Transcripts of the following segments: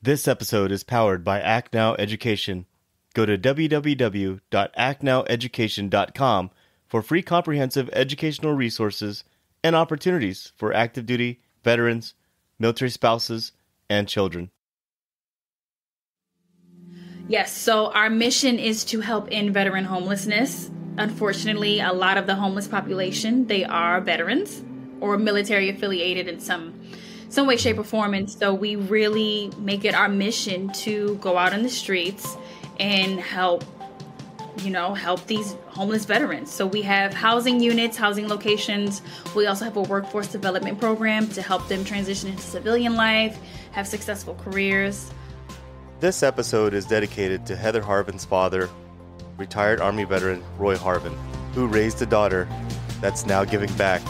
This episode is powered by Act Now Education. Go to www.actnoweducation.com for free comprehensive educational resources and opportunities for active duty, veterans, military spouses, and children. Yes, so our mission is to help end veteran homelessness. Unfortunately, a lot of the homeless population, they are veterans or military affiliated in some way, shape, or form. And so we really make it our mission to go out on the streets and help these homeless veterans. So we have housing units, housing locations. We also have a workforce development program to help them transition into civilian life, have successful careers. This episode is dedicated to Heather Harvin's father, retired Army veteran Roy Harvin, who raised a daughter that's now giving back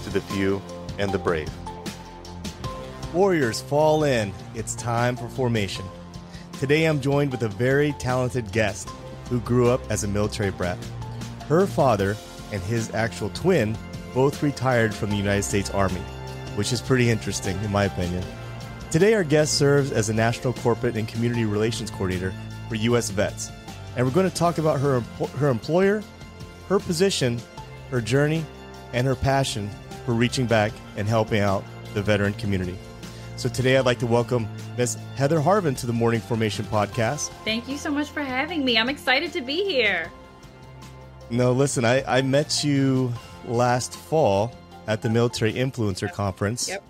to the few and the brave. Warriors, fall in. It's time for formation. Today I'm joined with a very talented guest who grew up as a military brat. Her father and his actual twin both retired from the United States Army, which is pretty interesting in my opinion. Today our guest serves as a National Corporate and Community Relations Coordinator for U.S. VETS, and we're going to talk about her employer, her position, her journey, and her passion for reaching back and helping out the veteran community. So today I'd like to welcome Miss Heather Harvin to the Morning Formation Podcast. Thank you so much for having me. I'm excited to be here. No, listen, I met you last fall at the Military Influencer Conference. Yep.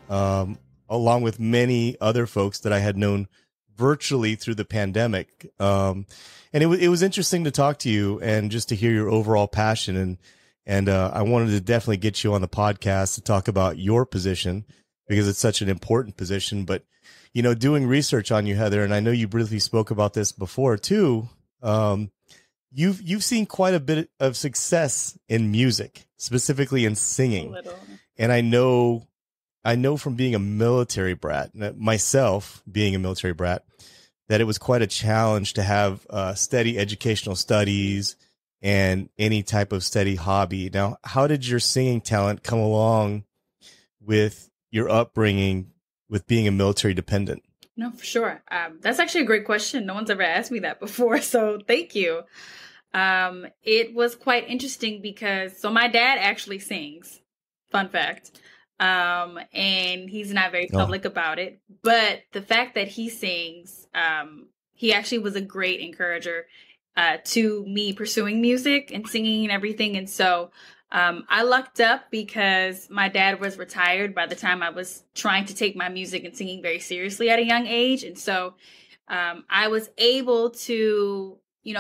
Along with many other folks that I had known virtually through the pandemic. And it was interesting to talk to you and just to hear your overall passion. And I wanted to definitely get you on the podcast to talk about your position because it's such an important position. But, doing research on you, Heather, and I know you briefly spoke about this before too. You've seen quite a bit of success in music, specifically in singing. A little. And I know from being a military brat, myself being a military brat, that it was quite a challenge to have steady educational studies and any type of steady hobby. Now, how did your singing talent come along with your upbringing with being a military dependent? No, for sure. That's actually a great question. No one's ever asked me that before, so thank you. It was quite interesting because, my dad actually sings. Fun fact. And he's not very public about it, but the fact that he sings, he actually was a great encourager, to me pursuing music and singing and everything. And so, I lucked up because my dad was retired by the time I was trying to take my music and singing very seriously at a young age. And so, I was able to,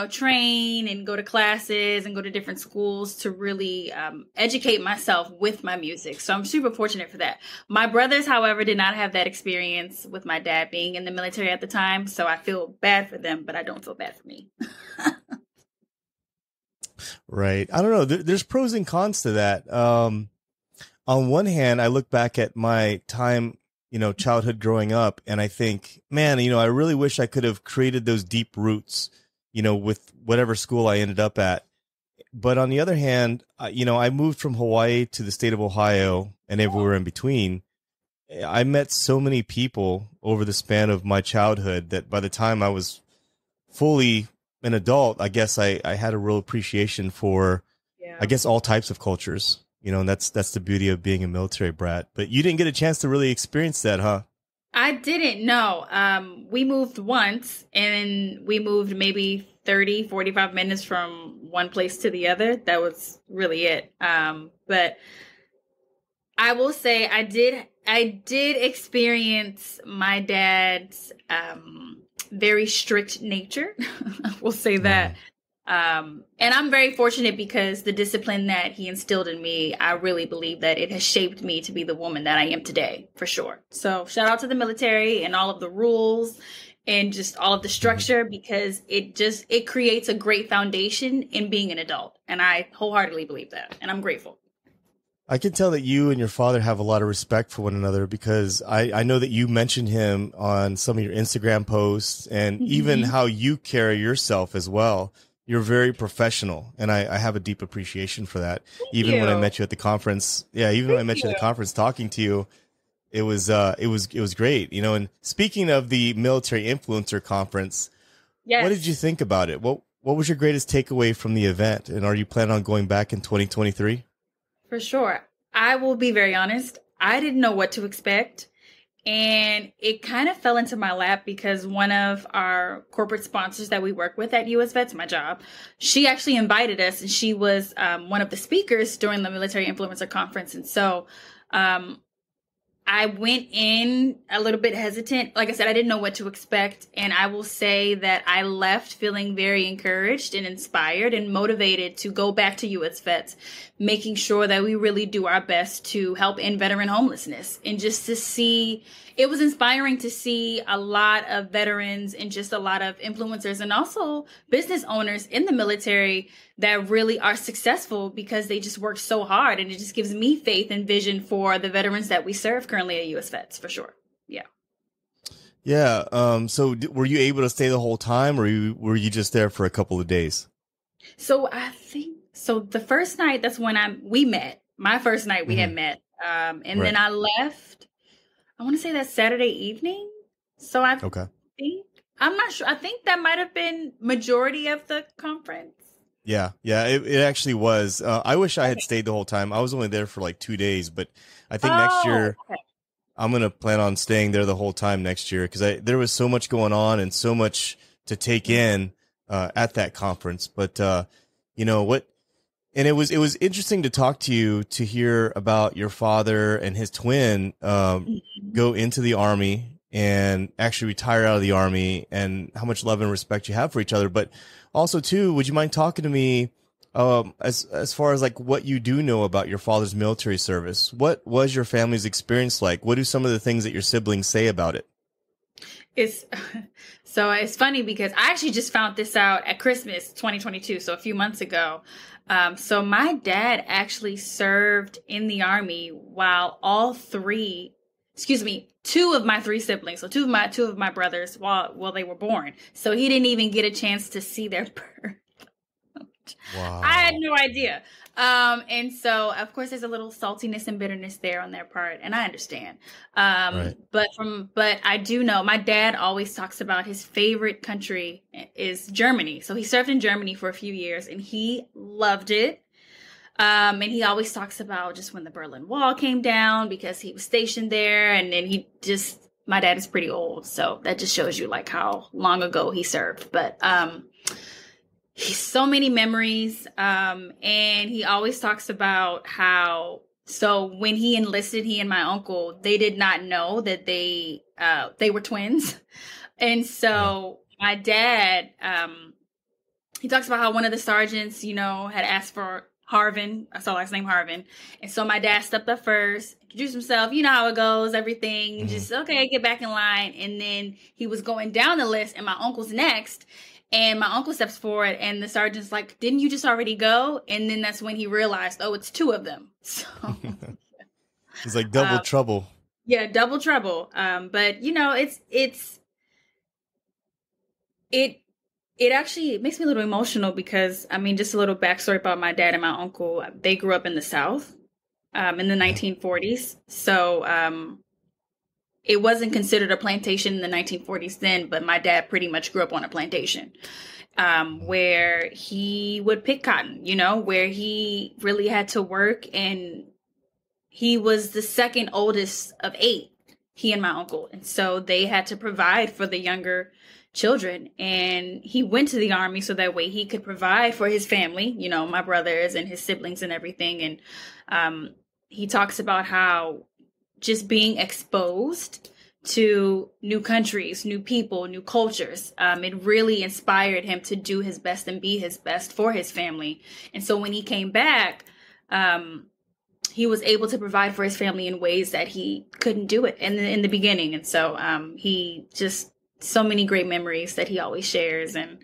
train and go to classes and go to different schools to really educate myself with my music. So I'm super fortunate for that. My brothers, however, did not have that experience with my dad being in the military at the time. So I feel bad for them, but I don't feel bad for me. Right. I don't know. There's pros and cons to that. On one hand, I look back at my time, childhood growing up, and I think, man, I really wish I could have created those deep roots with whatever school I ended up at. But on the other hand, I moved from Hawaii to the state of Ohio and everywhere in between. I met so many people over the span of my childhood that by the time I was fully an adult, I guess I had a real appreciation for, I guess, all types of cultures, and that's the beauty of being a military brat. But you didn't get a chance to really experience that, huh? I didn't know. We moved once and we moved maybe 30, 45 minutes from one place to the other. That was really it. But I will say I did experience my dad's very strict nature. We'll say that. And I'm very fortunate because the discipline that he instilled in me, I really believe that it has shaped me to be the woman that I am today, for sure. So shout out to the military and all of the rules and just all of the structure, because it creates a great foundation in being an adult. And I wholeheartedly believe that. And I'm grateful. I can tell that you and your father have a lot of respect for one another, because I know that you mentioned him on some of your Instagram posts and even how you carry yourself as well. You're very professional, and I have a deep appreciation for that. Even when I met you at the conference, even when I met you at the conference talking to you, it was great, and speaking of the military influencer conference, Yes. what did you think about it? What was your greatest takeaway from the event? And are you planning on going back in 2023? For sure. I will be very honest. I didn't know what to expect. And it kind of fell into my lap because one of our corporate sponsors that we work with at US Vets, my job, she actually invited us, and she was one of the speakers during the Military Influencer Conference. And so I went in a little bit hesitant. Like I said, I didn't know what to expect. And I will say that I left feeling very encouraged and inspired and motivated to go back to US Vets, making sure that we really do our best to help end veteran homelessness. And just to see, it was inspiring to see a lot of veterans and just a lot of influencers and also business owners in the military that really are successful because they just work so hard. And it just gives me faith and vision for the veterans that we serve currently at US Vets, for sure. Yeah. Yeah. So were you able to stay the whole time, or were you just there for a couple of days? So I think, so the first night, that's when we met. My first night we had met. And Right. then I left, I want to say that Saturday evening. So I Okay. think, I'm not sure. I think that might have been majority of the conference. Yeah. It actually was. I wish I had stayed the whole time. I was only there for like 2 days, but I think next year Okay. I'm gonna plan on staying there the whole time next year because there was so much going on and so much to take in at that conference. But what? And it was interesting to talk to you, to hear about your father and his twin go into the Army and actually retire out of the Army, and how much love and respect you have for each other. But also, too, would you mind talking to me as far as like what you do know about your father's military service? What was your family's experience like? What do some of the things that your siblings say about it? It's funny because I actually just found this out at Christmas 2022, so a few months ago. So my dad actually served in the Army while two of my three siblings, so two of my brothers, while they were born. So he didn't even get a chance to see their birth. Wow. I had no idea. And so of course there's a little saltiness and bitterness there on their part, and I understand. Right. But I do know my dad always talks about his favorite country is Germany. So he served in Germany for a few years and he loved it. And he always talks about just when the Berlin Wall came down because he was stationed there, and then my dad is pretty old, so that just shows you like how long ago he served. But he's so many memories. And he always talks about how, so when he enlisted, he and my uncle, they did not know that they were twins. And so my dad, he talks about how one of the sergeants, had asked for Harvin. I saw last name Harvin. And so my dad stepped up first, introduced himself. You know how it goes, everything. Just, okay, get back in line. And then he was going down the list and my uncle's next. And my uncle steps forward and the sergeant's like, didn't you just already go? And then that's when he realized, oh, it's two of them. So He's like double trouble. Yeah, double trouble. But it actually makes me a little emotional because, just a little backstory about my dad and my uncle. They grew up in the South in the 1940s. So it wasn't considered a plantation in the 1940s then, but my dad pretty much grew up on a plantation where he would pick cotton, where he really had to work. And he was the second oldest of 8, he and my uncle. And so they had to provide for the younger children. And he went to the Army so that way he could provide for his family, my brothers and his siblings and everything. And he talks about how just being exposed to new countries, new people, new cultures, it really inspired him to do his best and be his best for his family. And so when he came back, he was able to provide for his family in ways that he couldn't do it in the beginning. And so he just, so many great memories that he always shares. And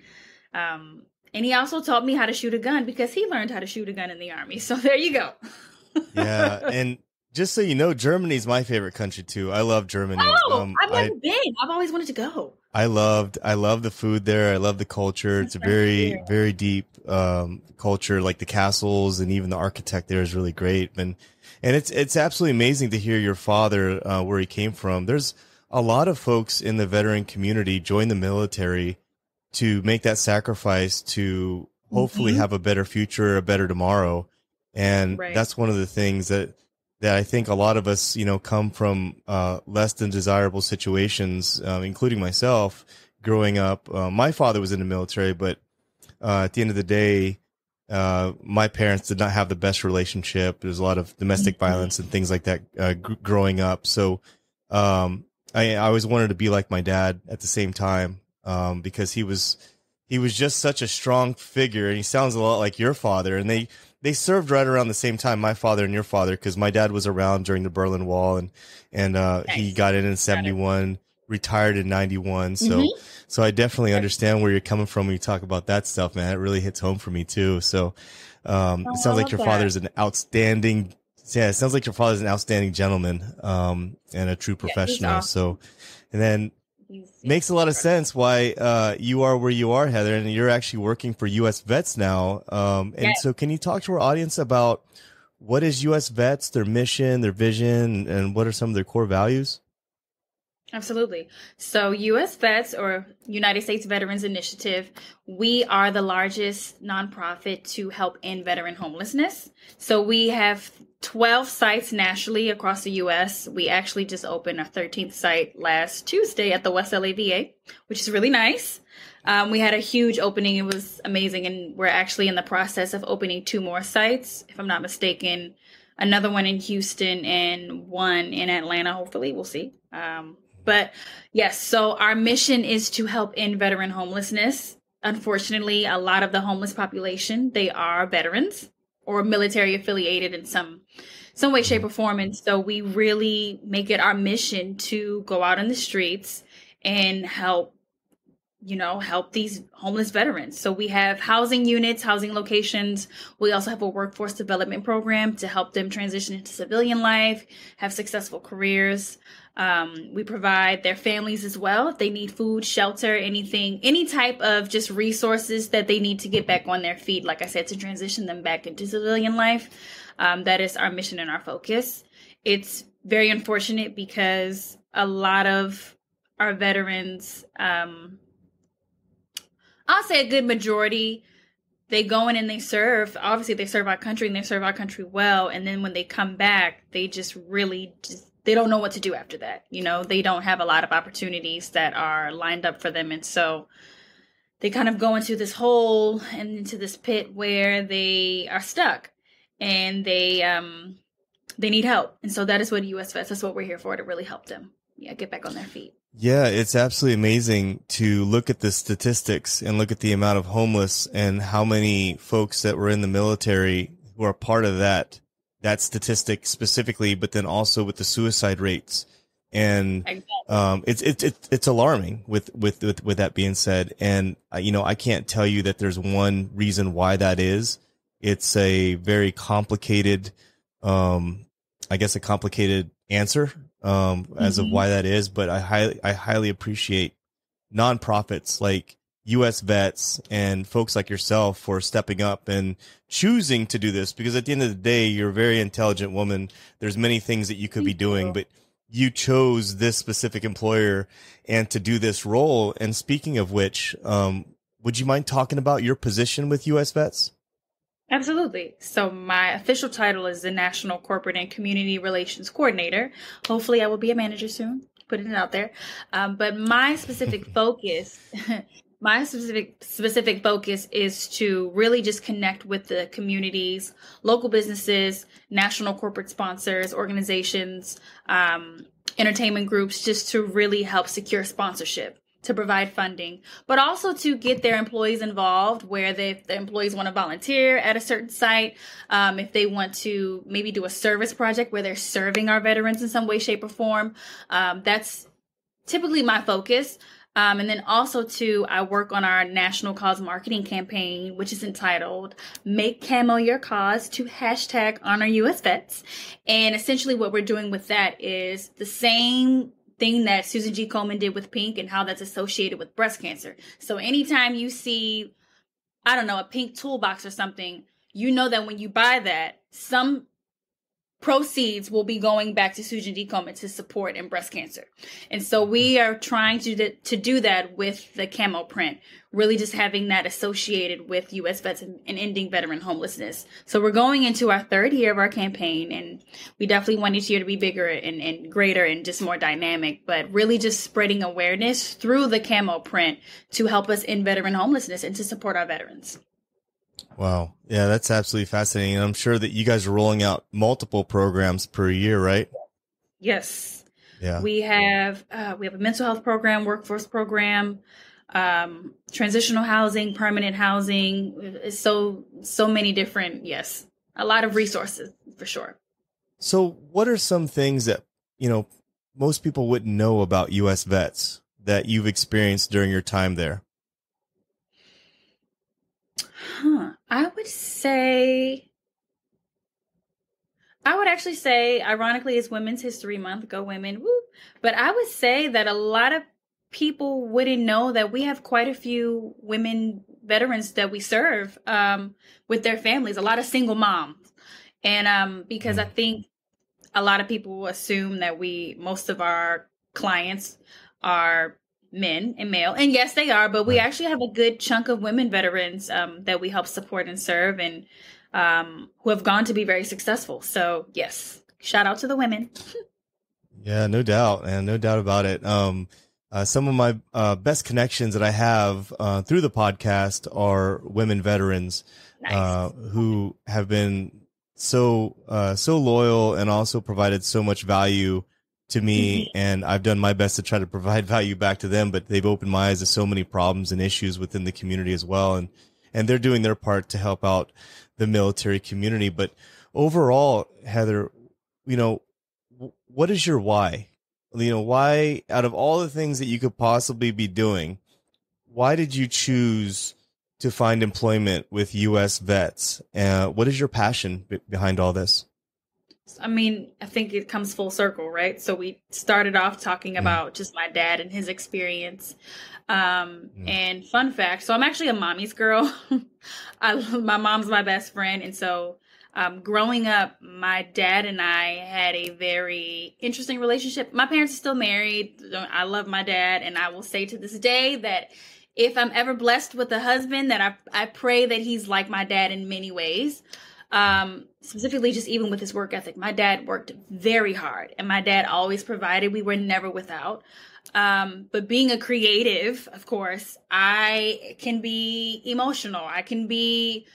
he also taught me how to shoot a gun because he learned how to shoot a gun in the Army. So there you go. Yeah. And just so you know, Germany's my favorite country too. I love Germany. Oh, I've never been. I've always wanted to go. I love the food there. I love the culture. It's a very, very deep culture. Like the castles and even the architect there is really great. And And it's absolutely amazing to hear your father, where he came from. There's a lot of folks in the veteran community join the military to make that sacrifice to hopefully Hmm. have a better future, a better tomorrow. And Right. that's one of the things that I think a lot of us, come from less than desirable situations, including myself growing up. My father was in the military, but at the end of the day, my parents did not have the best relationship. There's a lot of domestic Hmm. violence and things like that growing up. So um, I always wanted to be like my dad at the same time, because he was just such a strong figure, and he sounds a lot like your father. And they served right around the same time, my father and your father, because my dad was around during the Berlin Wall, and he Nice. got in Got it. '71, retired in '91. So Hmm. so I definitely understand where you're coming from when you talk about that stuff, man. It really hits home for me too. So it Oh, I sounds like love your that. father's an outstanding, yeah, it sounds like your father's an outstanding gentleman, and a true Yeah, he's professional. awesome. So, and then He's makes a lot of incredible. sense why you are where you are, Heather, and you're actually working for U.S. Vets now. And Yeah. so, can you talk to our audience about what is U.S. Vets, their mission, their vision, and what are some of their core values? Absolutely. So, U.S. VETS, or United States Veterans Initiative, we are the largest nonprofit to help end veteran homelessness. So, we have 12 sites nationally across the U.S. We actually just opened our 13th site last Tuesday at the West LA VA, which is really nice. We had a huge opening. It was amazing. And we're actually in the process of opening two more sites, if I'm not mistaken, another one in Houston and one in Atlanta. Hopefully, we'll see. But yes, so our mission is to help end veteran homelessness. Unfortunately, a lot of the homeless population, they are veterans or military affiliated in some way, shape, Mhm. or form. And so we really make it our mission to go out in the streets and help, help these homeless veterans. So we have housing units, housing locations. We also have a workforce development program to help them transition into civilian life, have successful careers. We provide their families as well if they need food, shelter, anything, any type of just resources that they need to get back on their feet. Like I said, to transition them back into civilian life. That is our mission and our focus. It's very unfortunate because a lot of our veterans, I'll say a good majority, they go in and they serve. Obviously, they serve our country and they serve our country well. And then when they come back, they just really they don't know what to do after that. They don't have a lot of opportunities that are lined up for them. And so they kind of go into this hole and into this pit where they are stuck and they need help. And so that is what US Vets, that's what we're here for, to really help them. Yeah, get back on their feet. Yeah, it's absolutely amazing to look at the statistics and look at the amount of homeless and how many folks that were in the military who are part of that statistic specifically, but then also with the suicide rates. And Exactly. it's alarming with that being said. And I can't tell you that there's one reason why that is. It's a very complicated, um, I guess a complicated answer, as of Hmm. why that is, but I highly appreciate nonprofits like US Vets and folks like yourself for stepping up and choosing to do this, because at the end of the day, you're a very intelligent woman. There's many things that you could be Thank doing, you. but you chose this specific employer and to do this role. And speaking of which, would you mind talking about your position with US Vets? Absolutely. So my official title is the National Corporate and Community Relations Coordinator. Hopefully, I will be a manager soon. Putting it out there. But my specific focus, my specific focus is to really just connect with the communities, local businesses, national corporate sponsors, organizations, entertainment groups, just to really help secure sponsorship, to provide funding, but also to get their employees involved where if the employees want to volunteer at a certain site, if they want to maybe do a service project where they're serving our veterans in some way, shape, or form. That's typically my focus. And then also too, I work on our national cause marketing campaign, which is entitled Make Camo Your Cause to #honor US Vets. And essentially what we're doing with that is the same thing that Susan G. Komen did with pink and how that's associated with breast cancer. So anytime you see, I don't know, a pink toolbox or something, you know that when you buy that, some proceeds will be going back to Susan D. Komen to support in breast cancer. And so we are trying to do that with the camo print, really just having that associated with U.S. vets and ending veteran homelessness. So we're going into our third year of our campaign, and we definitely want each year to be bigger and greater and just more dynamic, but really just spreading awareness through the camo print to help us end veteran homelessness and to support our veterans. Wow. Yeah, that's absolutely fascinating. And I'm sure that you guys are rolling out multiple programs per year, right? Yes. Yeah. We have a mental health program, workforce program, transitional housing, permanent housing. So many different, yes, a lot of resources for sure. So what are some things that, most people wouldn't know about U.S. vets that you've experienced during your time there? I would actually say, ironically, it's Women's History Month. Go women. Woo. But I would say that a lot of people wouldn't know that we have quite a few women veterans that we serve with their families, a lot of single moms. And because I think a lot of people assume that most of our clients are men and male, and yes, they are, but we actually have a good chunk of women veterans that we help support and serve, and who have gone to be very successful. So yes, shout out to the women. Yeah, no doubt, and no doubt about it. Some of my best connections that I have through the podcast are women veterans. Nice. Who have been so loyal and also provided so much value to me, and I've done my best to try to provide value back to them, but they've opened my eyes to so many problems and issues within the community as well. And they're doing their part to help out the military community. But overall, Heather, what is your why? Why, out of all the things that you could possibly be doing, why did you choose to find employment with U.S. vets? What is your passion behind all this? I mean, I think it comes full circle, right? So we started off talking about just my dad and his experience. And fun fact, so I'm actually a mommy's girl. My mom's my best friend. And so growing up, my dad and I had a very interesting relationship. My parents are still married. I love my dad. And I will say to this day that if I'm ever blessed with a husband, that I pray that he's like my dad in many ways. Specifically just even with his work ethic. My dad worked very hard, and my dad always provided. We were never without. But being a creative, of course, I can be emotional. I can be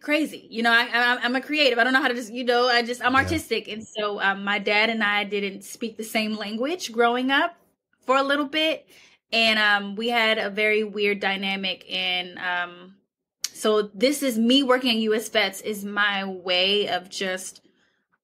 crazy. I'm a creative. I don't know how to just, I'm artistic. And so my dad and I didn't speak the same language growing up for a little bit. And we had a very weird dynamic. And so this is me working at U.S. Vets is my way of just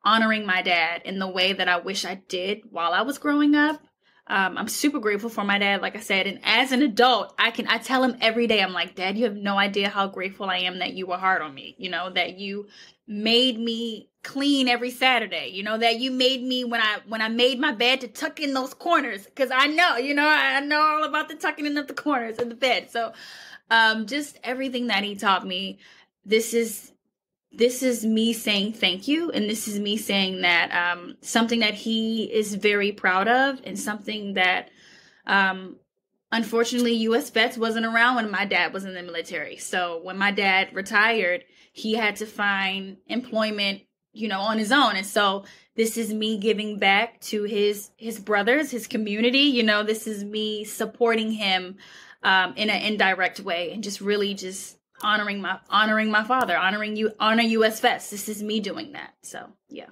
honoring my dad in the way that I wish I did while I was growing up. I'm super grateful for my dad, like I said. And as an adult, I tell him every day, I'm like, Dad, you have no idea how grateful I am that you were hard on me. That you made me clean every Saturday, that you made me when I made my bed to tuck in those corners. Cause I know, I know all about the tucking in of the corners in the bed. So, just everything that he taught me, this is me saying thank you. And this is me saying that, something that he is very proud of, and something that, unfortunately U.S. Vets wasn't around when my dad was in the military. So when my dad retired, he had to find employment, on his own. And so this is me giving back to his brothers, his community, this is me supporting him, in an indirect way, and just really just honoring my father, honor U.S. Vets. This is me doing that. So, yeah.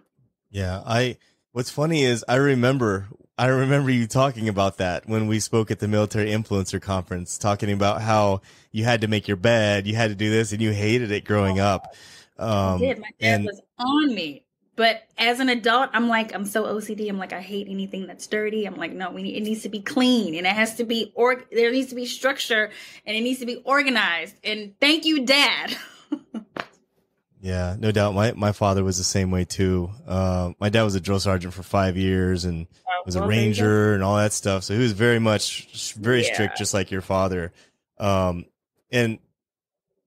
Yeah. What's funny is I remember you talking about that when we spoke at the Military Influencer Conference, talking about how you had to make your bed, you had to do this, and you hated it growing up. I did. My dad was on me. But as an adult, I'm so OCD. I'm like, I hate anything that's dirty. I'm like, no, it needs to be clean, and it has to be, there needs to be structure, and it needs to be organized. And thank you, Dad. Yeah, no doubt. My father was the same way too. My dad was a drill sergeant for 5 years and was a ranger and all that stuff. So he was very strict, just like your father. And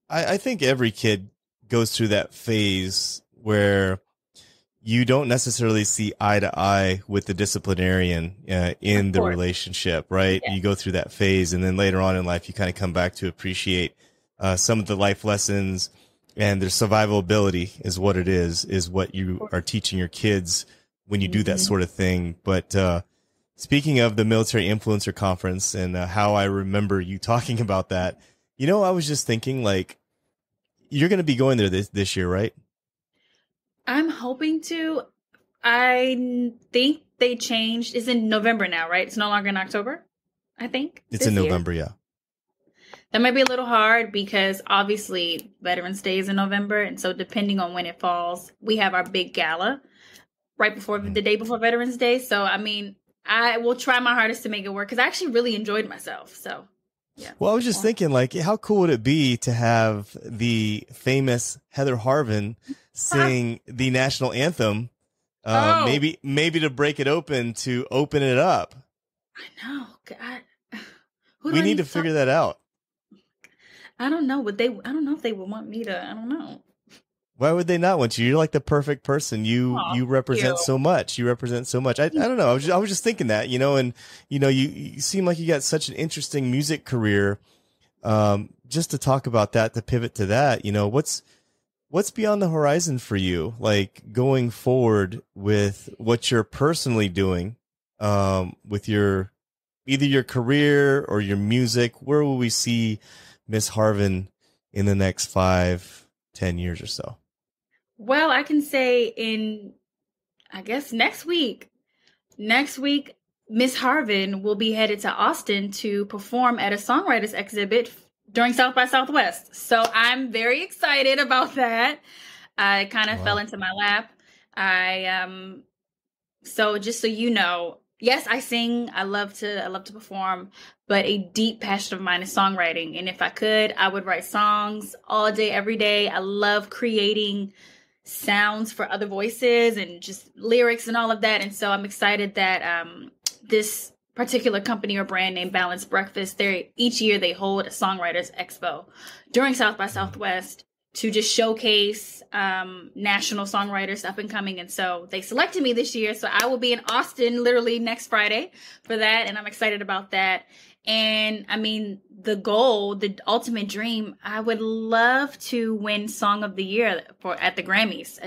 I think every kid goes through that phase where you don't necessarily see eye to eye with the disciplinarian in Of the course. relationship, right? Yeah. You go through that phase, and then later on in life, you kind of come back to appreciate some of the life lessons, and their survivability is what it is what you are teaching your kids when you do that Mm-hmm. sort of thing. But speaking of the Military Influencer Conference and how I remember you talking about that, I was just thinking, like, you're going to be going there this year, right? I'm hoping to. I think they changed. It's in November now, right? It's no longer in October, I think, It's in this year. November, yeah. That might be a little hard because obviously Veterans Day is in November. And so depending on when it falls, we have our big gala right before Mhm. the day before Veterans Day. So, I mean, I will try my hardest to make it work because I actually really enjoyed myself. So, yeah. Well, I was just thinking, like, how cool would it be to have the famous Heather Harvin sing the national anthem? Oh, Maybe to break it open, to open it up. I know. God. Who do We I need need to to talk? figure that out. I don't know. I don't know if they would want me to. I don't know. Why would they not want you? You're like the perfect person. Oh, You thank you. represent so much. You represent so much. I Thank don't know. I was just thinking that, and you seem like you got such an interesting music career. Just to talk about that, to pivot to that, what's beyond the horizon for you, like going forward with what you're personally doing, with your either your career or your music? Where will we see Miss Harvin in the next 5, 10 years or so? Well, I can say I guess next week. Next week, Miss Harvin will be headed to Austin to perform at a songwriters exhibit during South by Southwest. So I'm very excited about that. I kind of fell Wow. into my lap. I So just so you know, yes, I sing. I love to perform, but a deep passion of mine is songwriting. And if I could, I would write songs all day, every day. I love creating sounds for other voices and just lyrics and all of that. And so I'm excited that this particular company or brand named Balanced Breakfast, each year they hold a songwriters expo during South by Southwest to just showcase national songwriters up and coming. And so they selected me this year. So I will be in Austin literally next Friday for that. And I'm excited about that. And I mean, the goal, the ultimate dream, I would love to win Song of the Year at the Grammys.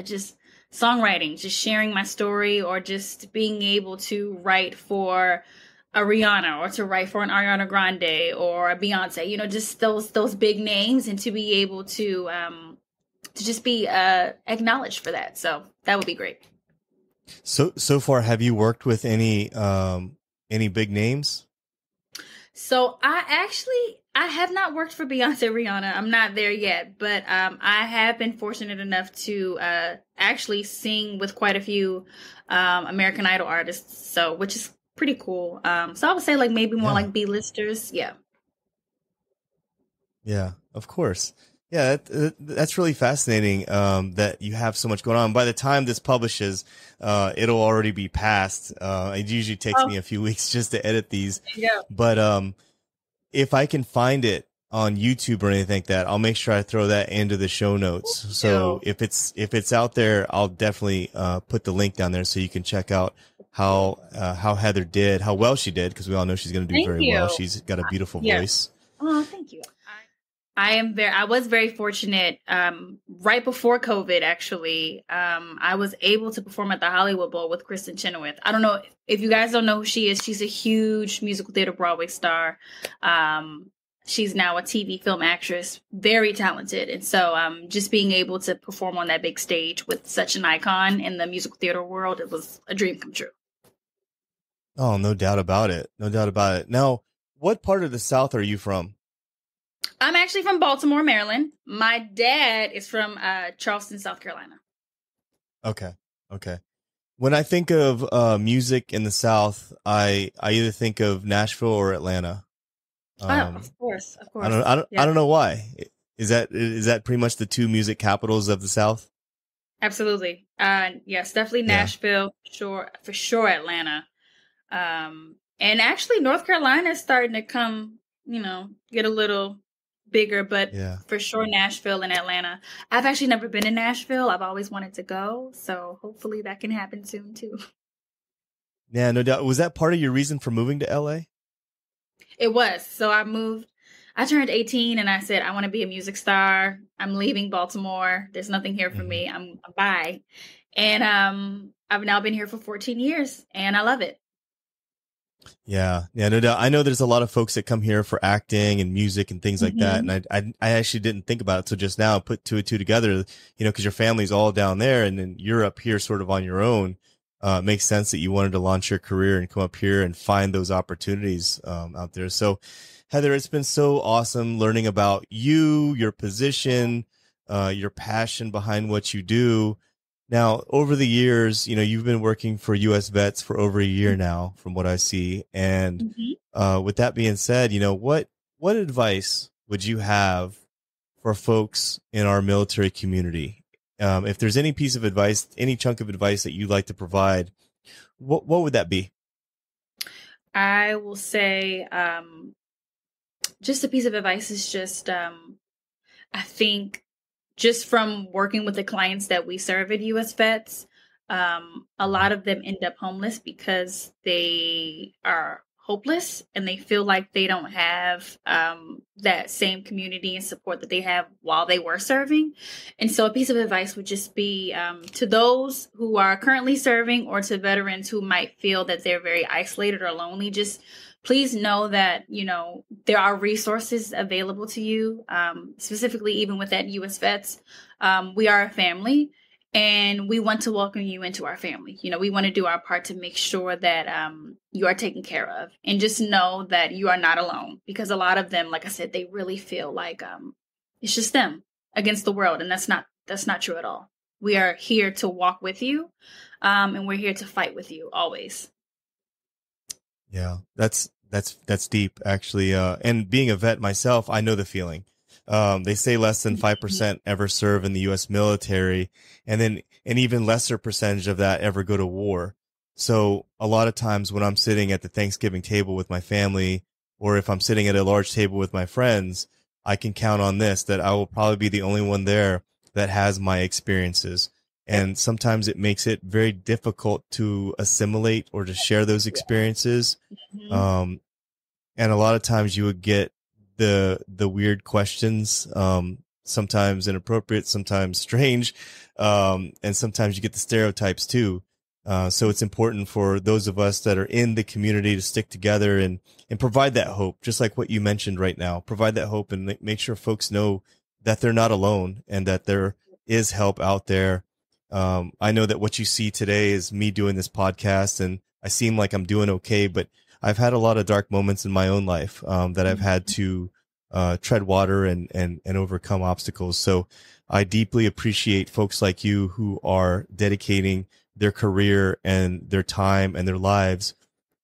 Songwriting, just sharing my story, or just being able to write for a Rihanna, or to write for an Ariana Grande or a Beyonce, just those big names, and to be able to just be acknowledged for that. So that would be great. So far, have you worked with any big names? So I have not worked for Beyonce, Rihanna. I'm not there yet, but I have been fortunate enough to actually sing with quite a few American Idol artists. So, which is pretty cool. So I would say like maybe more Yeah. like B-listers. Yeah. Yeah, of course. Yeah, that's really fascinating, that you have so much going on. By the time this publishes, it'll already be past. It usually takes Oh, me a few weeks just to edit these. yeah. But if I can find it on YouTube or anything like that, I'll make sure I throw that into the show notes. So if it's out there, I'll definitely put the link down there so you can check out how Heather did, how well she did, because we all know she's going to do Thank very you. well. She's got a beautiful Yeah. voice. Oh, thank you. I was very fortunate. Right before COVID, actually, I was able to perform at the Hollywood Bowl with Kristen Chenoweth. I don't know if you guys don't know who she is. She's a huge musical theater Broadway star. She's now a TV film actress, very talented. And so, just being able to perform on that big stage with such an icon in the musical theater world, it was a dream come true. Oh, no doubt about it. No doubt about it. Now, what part of the South are you from? I'm actually from Baltimore, Maryland. My dad is from Charleston, South Carolina. Okay. Okay. When I think of music in the South, I either think of Nashville or Atlanta. Oh, of course, of course. I don't know why. Is that pretty much the two music capitals of the South? Absolutely. Yes, definitely Yeah. Nashville, for sure Atlanta. And actually North Carolina is starting to come, get a little bigger, but Yeah. for sure Nashville and Atlanta. I've actually never been to Nashville. I've always wanted to go, so hopefully that can happen soon too. Yeah, no doubt. Was that part of your reason for moving to LA? It was. So I moved. I turned 18 and I said, I want to be a music star. I'm leaving Baltimore. There's nothing here for Mm-hmm. me. I'm bye. And I've now been here for 14 years and I love it. Yeah, no doubt. I know there's a lot of folks that come here for acting and music and things like that, Mm-hmm. and I actually didn't think about it till just now. Put two and two together, you know, because your family's all down there, and then you're up here, sort of on your own. It makes sense that you wanted to launch your career and come up here and find those opportunities out there. So, Heather, it's been so awesome learning about you, your position, your passion behind what you do. Now, over the years, you know, you've been working for US Vets for over a year now, from what I see. And Mm-hmm. with that being said, you know, what advice would you have for folks in our military community? If there's any piece of advice, any chunk of advice that you'd like to provide, what would that be? I will say, just a piece of advice is just, I think just from working with the clients that we serve at US Vets, a lot of them end up homeless because they are hopeless and they feel like they don't have that same community and support that they have while they were serving. And so a piece of advice would just be to those who are currently serving or to veterans who might feel that they're very isolated or lonely, just please know that, you know, there are resources available to you, specifically even with that US Vets. We are a family and we want to welcome you into our family. You know, we want to do our part to make sure that you are taken care of, and just know that you are not alone, because a lot of them, like I said, they really feel like it's just them against the world. And that's not true at all. We are here to walk with you, and we're here to fight with you always. Yeah, that's deep, actually. And being a vet myself, I know the feeling. They say less than 5% ever serve in the U.S. military, and then an even lesser percentage of that ever go to war. So a lot of times when I'm sitting at the Thanksgiving table with my family, or if I'm sitting at a large table with my friends, I can count on this, that I will probably be the only one there that has my experiences. And sometimes it makes it very difficult to assimilate or to share those experiences. Mm-hmm. Um, and a lot of times you would get the weird questions, sometimes inappropriate, sometimes strange, and sometimes you get the stereotypes too. So it's important for those of us that are in the community to stick together and provide that hope, just like what you mentioned right now. Provide that hope and make sure folks know that they're not alone and that there is help out there. I know that what you see today is me doing this podcast, and I seem like I'm doing okay, but I've had a lot of dark moments in my own life that I've had to tread water and overcome obstacles. So I deeply appreciate folks like you who are dedicating their career and their time and their lives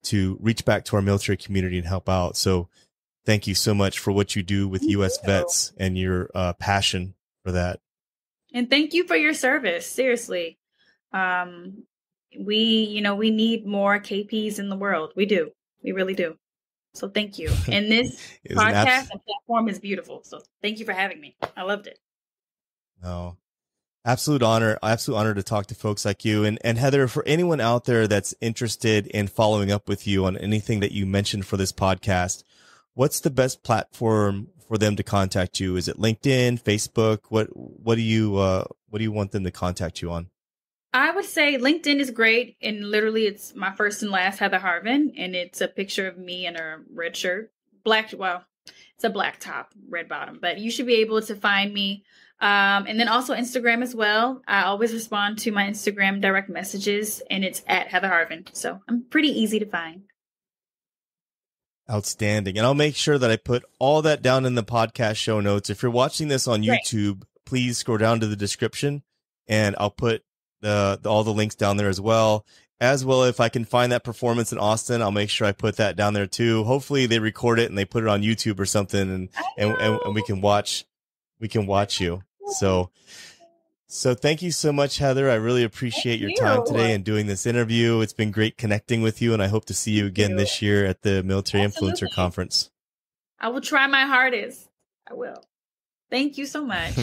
to reach back to our military community and help out. So thank you so much for what you do with US Vets and your passion for that. And thank you for your service. Seriously. We need more KPs in the world. We do. We really do. So thank you. And this podcast and platform is beautiful. So thank you for having me. I loved it. No, absolute honor to talk to folks like you. And Heather, for anyone out there that's interested in following up with you on anything that you mentioned for this podcast, what's the best platform for them to contact you? Is it LinkedIn, Facebook? What do you want them to contact you on? I would say LinkedIn is great. And literally it's my first and last, Heather Harvin. And it's a picture of me in a red shirt, it's a black top, red bottom, but you should be able to find me. And then also Instagram as well. I always respond to my Instagram direct messages, and it's at Heather Harvin. So I'm pretty easy to find. Outstanding. And I'll make sure that I put all that down in the podcast show notes. If you're watching this on YouTube, please scroll down to the description, and I'll put all the links down there as well. If I can find that performance in Austin, I'll make sure I put that down there too. Hopefully they record it and they put it on YouTube or something, and we can watch you. So thank you so much, Heather. I really appreciate your time today and doing this interview. It's been great connecting with you, and I hope to see you again this year at the Military Influencer Conference. I will try my hardest. I will. Thank you so much.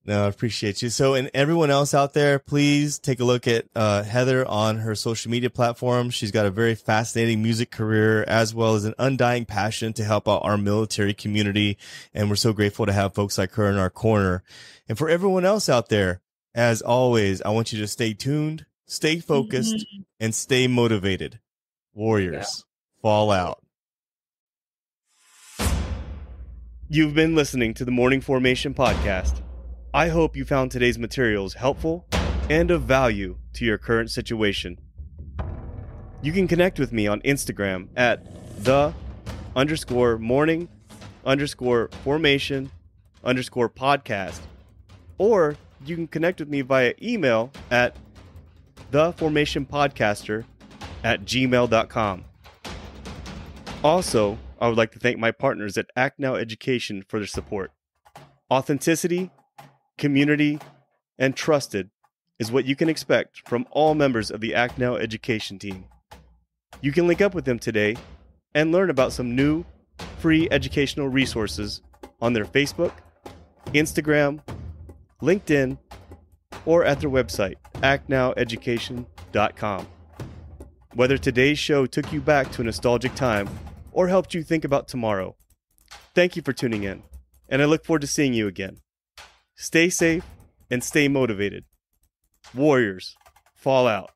No, I appreciate you. So, and everyone else out there, please take a look at Heather on her social media platform. She's got a very fascinating music career, as well as an undying passion to help out our military community. And we're so grateful to have folks like her in our corner. And for everyone else out there, as always, I want you to stay tuned, stay focused, and stay motivated. Warriors, fall out. You've been listening to the Morning Formation Podcast. I hope you found today's materials helpful and of value to your current situation. You can connect with me on Instagram at _morning_formation_podcast, or you can connect with me via email at theformationpodcaster@gmail.com. Also, I would like to thank my partners at Act Now Education for their support. Authenticity, community, and trusted is what you can expect from all members of the Act Now Education team. You can link up with them today and learn about some new, free educational resources on their Facebook, Instagram, LinkedIn, or at their website, actnoweducation.com. Whether today's show took you back to a nostalgic time or helped you think about tomorrow, thank you for tuning in, and I look forward to seeing you again. Stay safe and stay motivated. Warriors, fall out.